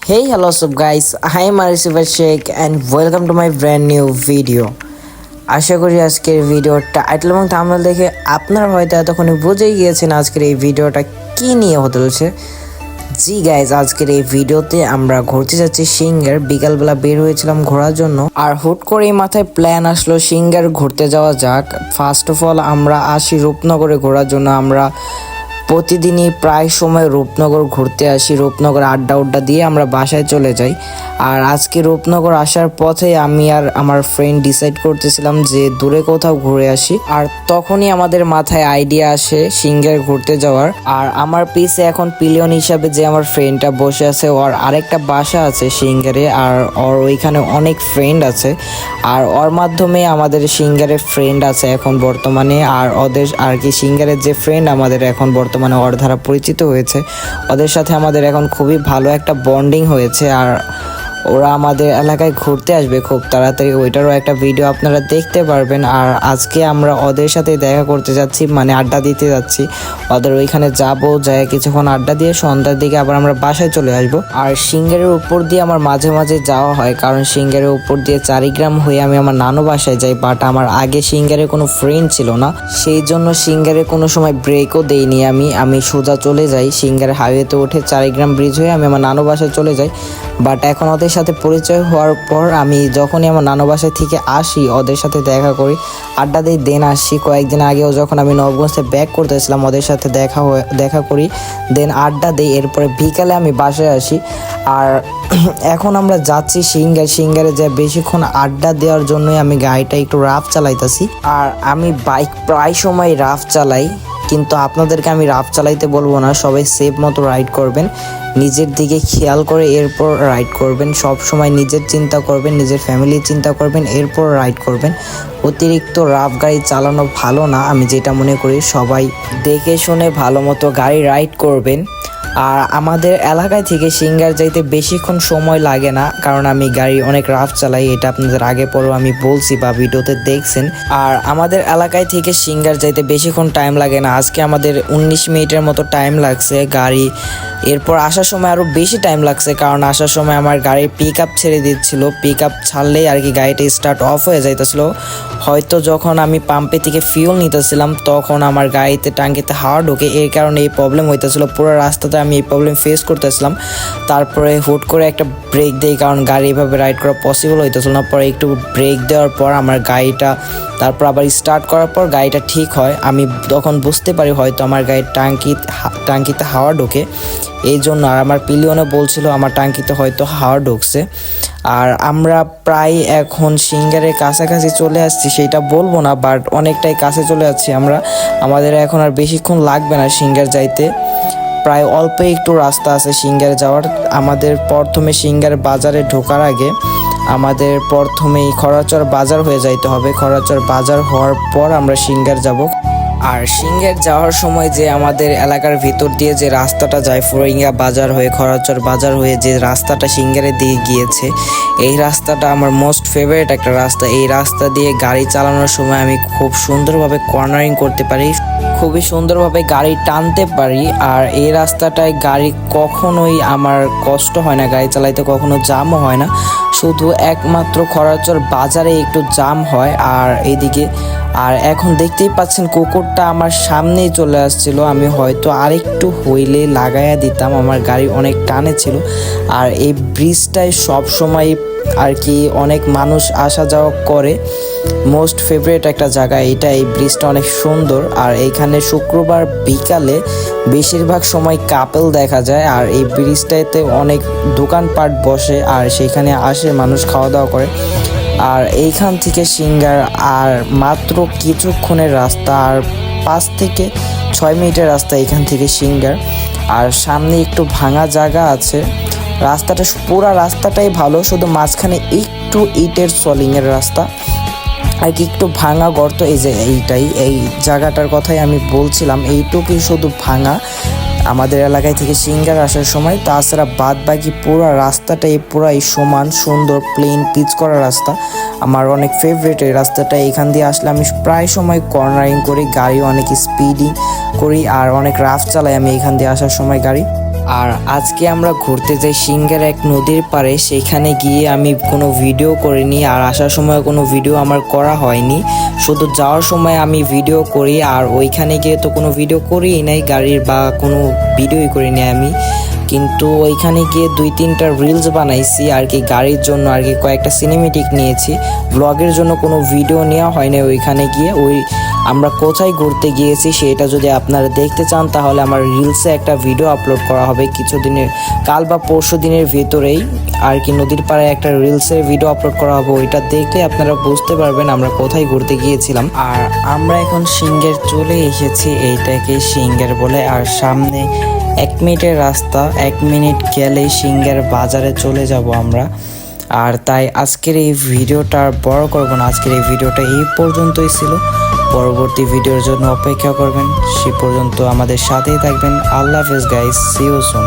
Hey, hello, sup guys. I am Arisifa Sheikh and welcome to my brand new video. আশা করি আজকের ভিডিওর title এবং thumbnail দেখে আপনারা হয়তো এতক্ষণে বুঝেই গিয়েছেন আজকের এই ভিডিওটা কি নিয়ে হতে চলেছে। জি গাইজ, আজকের এই ভিডিওতে আমরা ঘুরতে যাচ্ছি সিঙ্গার। বিকালবেলা বের হয়েছিলাম ঘোরার জন্য, আর হুট করে মাথায় প্ল্যান আসলো সিঙ্গার ঘুরতে যাওয়া যাক। ফার্স্ট অফ অল আমরা আসি রূপনগরে ঘোরার জন্য। আমরা প্রতিদিনই প্রায় সময় রূপনগর ঘুরতে আসি। রূপনগর আড্ডা দিয়ে আমরা বাসায় চলে যাই। আর আজকে রূপনগর আসার পথে আমি আর আমার ফ্রেন্ড ডিসাইড করতেছিলাম যে দূরে কোথাও ঘুরে আসি। আর তখনই আমাদের মাথায় আইডিয়া আসে সিঙ্গার ঘুরতে যাওয়ার। আর আমার পিছে এখন পিলিয়ন হিসাবে যে আমার ফ্রেন্ডটা বসে আছে, ওর আরেকটা বাসা আছে সিঙ্গারে, আর ওর ওইখানে অনেক ফ্রেন্ড আছে। আর ওর মাধ্যমে আমাদের সিঙ্গারের ফ্রেন্ড আছে এখন বর্তমানে। আর ওদের আর কি সিঙ্গারের যে ফ্রেন্ড আমাদের এখন বর্তমানে ওর দ্বারা পরিচিত হয়েছে, ওদের সাথে আমাদের এখন খুবই ভালো একটা বন্ডিং হয়েছে। আর ওরা আমাদের এলাকায় ঘুরতে আসবে খুব তাড়াতাড়ি, ওইটারও একটা ভিডিও আপনারা দেখতে পারবেন। আর আজকে আমরা ওদের সাথে দেখা করতে যাচ্ছি, মানে আড্ডা দিতে যাচ্ছি। ওদের ওইখানে যাবো, যাই কিছুক্ষণ আড্ডা দিয়ে সন্ধ্যার দিকে আবার আমরা বাসায় চলে আসবো। আর সিঙ্গারের উপর দিয়ে আমার মাঝে মাঝে যাওয়া হয়, কারণ সিঙ্গারের উপর দিয়ে চারিগ্রাম হয়ে আমি আমার নানু বাসায় যাই। বাট আমার আগে সিঙ্গারে কোনো ফ্রেন্ড ছিল না, সেই জন্য সিঙ্গারে কোনো সময় ব্রেকও দেইনি। আমি সোজা চলে যাই সিঙ্গারে হাইওয়েতে উঠে চারিগ্রাম ব্রিজ হয়ে আমি আমার নানু বাসায় চলে যাই। বাট এখন ওদের সাথে পরিচয় হওয়ার পর আমি যখনই আমার নানু বাসায় থেকে আসি ওদের সাথে দেখা করি, আড্ডা দিই, দেন আসি। কয়েকদিন আগেও যখন আমি নবগঞ্জে ব্যাক করতেছিলাম ওদের সাথে দেখা করি, দেন আড্ডা দিই। এরপরে বিকালে আমি বাসায় আসি। আর এখন আমরা যাচ্ছি সিঙ্গারে যে বেশিক্ষণ আড্ডা দেওয়ার জন্যই আমি গাড়িটা একটু রাফ চালাইতেছি। আর আমি বাইক প্রায় সময় রাফ চালাই, কিন্তু আপনাদেরকে আমি রাফ চালাইতে বলবো না। সবাই সেফ মতো রাইড করবেন, নিজের দিকে খেয়াল করে এরপর রাইড করবেন। সব সময় নিজের চিন্তা করবেন, নিজের ফ্যামিলির চিন্তা করবেন, এরপর রাইড করবেন। অতিরিক্ত রাফ গাড়ি চালানো ভালো না, আমি যেটা মনে করি। সবাই দেখে শুনে ভালো মতো গাড়ি রাইড করবেন। আর আমাদের এলাকায় থেকে সিঙ্গার যাইতে বেশিক্ষণ সময় লাগে না, কারণ আমি গাড়ি অনেক রাফ চালাই। এটা আপনাদের আগে পরেও আমি বলছি বা ভিডিওতে দেখছেন। আর আমাদের এলাকায় থেকে সিঙ্গার যাইতে বেশিক্ষণ টাইম লাগে না। আজকে আমাদের 19 মিনিটের মতো টাইম লাগছে গাড়ি। এরপর আসার সময় আরও বেশি টাইম লাগছে, কারণ আসার সময় আমার গাড়ির পিক আপ ছেড়ে দিচ্ছিল। পিক আপ ছাড়লেই আর কি গাড়িটা স্টার্ট অফ হয়ে যাইতেছিল। হয়তো যখন আমি পাম্পে থেকে ফিউল নিতেছিলাম তখন আমার গাড়িতে টাঙ্কিতে হাওয়া ঢোকে, এর কারণে এই প্রবলেম হইতেছিল। পুরো রাস্তাতে আমি এই প্রবলেম ফেস করতেছিলাম। তারপরে হুট করে একটা ব্রেক দেই, কারণ গাড়ি এভাবে রাইড করা পসিবল হইতেছিল না। পরে একটু ব্রেক দেওয়ার পর আমার গাড়িটা, তারপর আবার স্টার্ট করার পর গাড়িটা ঠিক হয়। আমি তখন বুঝতে পারি হয়তো আমার গাড়ির টাঙ্কিতে হাওয়া ঢোকে, এই জন্য। আর আমার পিলিয়নে বলছিল আমার টাঙ্কিতে হয়তো হাওয়া ঢুকছে। আর আমরা প্রায় এখন সিঙ্গারের কাছাকাছি চলে আসছি, সেটা বলবো না, বাট অনেকটাই কাছে চলে যাচ্ছি আমরা। আমাদের এখন আর বেশিক্ষণ লাগবে না সিঙ্গার যাইতে, প্রায় অল্প একটু রাস্তা আছে সিঙ্গারে যাওয়ার। আমাদের প্রথমে সিঙ্গার বাজারে ঢোকার আগে আমাদের প্রথমেই খরাচর বাজার হয়ে যাইতে হবে। খরাচর বাজার হওয়ার পর আমরা সিঙ্গার যাব। আর সিঙ্গার যাওয়ার সময় যে আমাদের এলাকার ভিতর দিয়ে যে রাস্তাটা যায় ফরিঙ্গা বাজার হয়ে খরাচর বাজার হয়ে, যে রাস্তাটা সিঙ্গারের দিকে গিয়েছে, এই রাস্তাটা আমার মোস্ট ফেভারিট একটা রাস্তা। এই রাস্তা দিয়ে গাড়ি চালানোর সময় আমি খুব সুন্দরভাবে কর্নারিং করতে পারি, খুবই সুন্দরভাবে গাড়ি টানতে পারি। আর এই রাস্তাটায় গাড়ি কখনোই আমার কষ্ট হয় না, গাড়ি চালাইতে কখনো জামও হয় না। শুধু একমাত্র খরাচর বাজারে একটু জাম হয়। আর এইদিকে আর এখন দেখতেই পাচ্ছেন কুকুরটা আমার সামনেই চলে আসছিল। আমি হয়তো আরেকটু হইলে লাগাইয়া দিতাম, আমার গাড়ি অনেক টানে ছিল। আর এই ব্রিজটায় সব সময় আর কি অনেক মানুষ আসা যাওয়া করে, মোস্ট ফেভারিট একটা জায়গা এটা। এই ব্রিজটা অনেক সুন্দর। আর এইখানে শুক্রবার বিকালে বেশিরভাগ সময় কাপল দেখা যায়। আর এই ব্রিজটাতে অনেক দোকানপাট বসে, আর সেখানে আসে মানুষ খাওয়া দাওয়া করে। আর এইখান থেকে সিঙ্গার আর মাত্র কিছুক্ষণের রাস্তা, আর 5 থেকে 6 মিনিটের রাস্তা এখান থেকে সিঙ্গার। আর সামনে একটু ভাঙা জায়গা আছে। রাস্তাটা পুরো রাস্তাটাই ভালো, শুধু মাঝখানে একটু ইটের সলিংয়ের রাস্তা আর কি, একটু ভাঙা গর্ত। এই যে এই জায়গাটার কথাই আমি বলছিলাম, এইটুকুই শুধু ভাঙা আমাদের এলাকায় থেকে সিঙ্গার আসার সময়। তাছাড়া বাদ বাকি পুরো রাস্তাটাই পুরাই সমান, সুন্দর, প্লেন পিচ করা রাস্তা। আমার অনেক ফেভারিট এই রাস্তাটা। এখান দিয়ে আসলে আমি প্রায় সময় কর্নারিং করি, গাড়ি অনেক স্পিডিং করি, আর অনেক রাফ চালাই আমি এখান দিয়ে আসার সময় গাড়ি। আর আজকে আমরা ঘুরতে যাই সিংহের এক নদীর পাড়ে। সেইখানে গিয়ে আমি কোনো ভিডিও করিনি, আর আসার সময় কোনো ভিডিও আমার করা হয়নি। শুধু যাওয়ার সময় আমি ভিডিও করি, আর ওইখানে গিয়ে তো কোনো ভিডিও করিই নাই গাড়ির, বা কোনো ভিডিওই করিনি আমি। কিন্তু ওইখানে গিয়ে 2-3টা রিলস বানাইছি আর কি, গাড়ির জন্য আর কি। কয়েকটা সিনেমেটিক নিয়েছি, ব্লগের জন্য কোনো ভিডিও নেওয়া হয় না ওইখানে গিয়ে। আমরা কোথায় ঘুরতে গিয়েছি সেটা যদি আপনারা দেখতে চান তাহলে আমার রিলসে একটা ভিডিও আপলোড করা হবে কিছুদিনের, কাল বা পরশু দিনের ভেতরেই আর কি। নদীর পাড়ে একটা রিলসের ভিডিও আপলোড করা হবে, ওইটা দেখলে আপনারা বুঝতে পারবেন আমরা কোথায় ঘুরতে গিয়েছিলাম। আর আমরা এখন সিংহের চলে এসেছি, এইটাকে সিংহের বলে। আর সামনে 1 মিনিটের রাস্তা, 1 মিনিট গেলেই সিংহের বাজারে চলে যাব আমরা। আর তাই আজকের এই ভিডিওটা আর বড় করব না, আজকের এই ভিডিওটা এই পর্যন্তই ছিল। পরবর্তী ভিডিওর জন্য অপেক্ষা করবেন, সে পর্যন্ত আমাদের সাথেই থাকবেন। আল্লাহ হাফেজ গাইস, সি ইউ সুন।